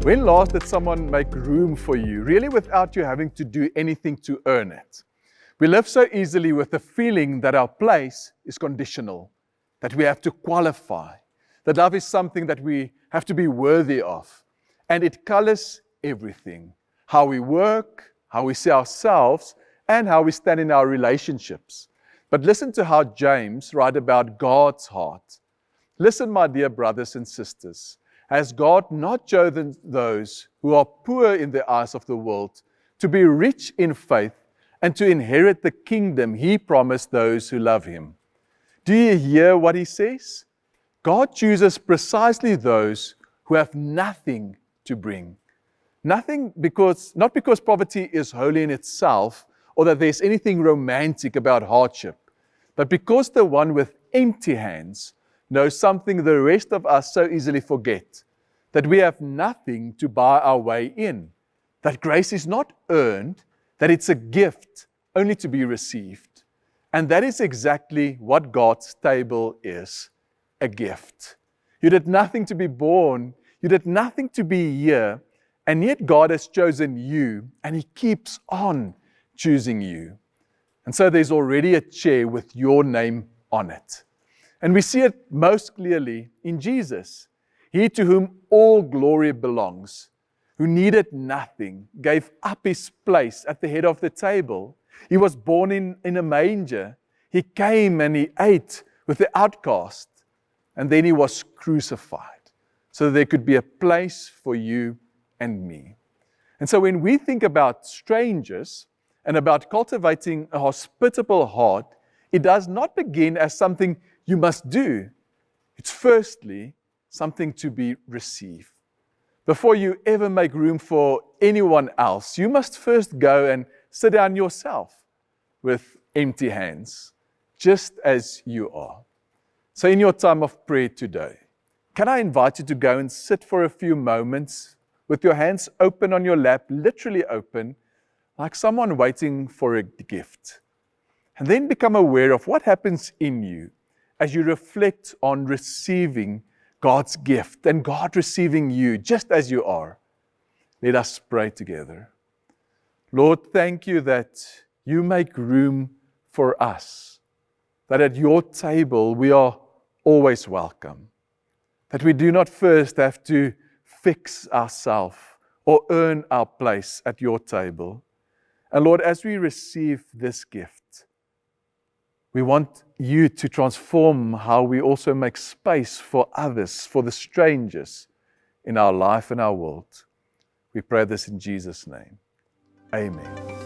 When last did someone make room for you, really without you having to do anything to earn it? We live so easily with the feeling that our place is conditional, that we have to qualify, that love is something that we have to be worthy of. And it colors everything: how we work, how we see ourselves, and how we stand in our relationships. But listen to how James writes about God's heart. Listen, my dear brothers and sisters. Has God not chosen those who are poor in the eyes of the world to be rich in faith and to inherit the kingdom He promised those who love Him? Do you hear what He says? God chooses precisely those who have nothing to bring. Nothing not because poverty is holy in itself or that there's anything romantic about hardship, but because the one with empty hands knows something the rest of us so easily forget, that we have nothing to buy our way in, that grace is not earned, that it's a gift only to be received. And that is exactly what God's table is, a gift. You did nothing to be born, you did nothing to be here, and yet God has chosen you, and He keeps on choosing you. And so there's already a chair with your name on it. And we see it most clearly in Jesus. He to whom all glory belongs, who needed nothing, gave up His place at the head of the table. He was born in a manger. He came and He ate with the outcast. And then He was crucified so that there could be a place for you and me. And so when we think about strangers and about cultivating a hospitable heart, it does not begin as something you must do. It's firstly something to be received. Before you ever make room for anyone else, you must first go and sit down yourself with empty hands, just as you are. So in your time of prayer today, can I invite you to go and sit for a few moments with your hands open on your lap, literally open, like someone waiting for a gift. And then become aware of what happens in you as you reflect on receiving God's gift and God receiving you just as you are. Let us pray together. Lord, thank You that You make room for us, that at Your table we are always welcome, that we do not first have to fix ourselves or earn our place at Your table. And Lord, as we receive this gift, we want You to transform how we also make space for others, for the strangers in our life and our world. We pray this in Jesus' name. Amen.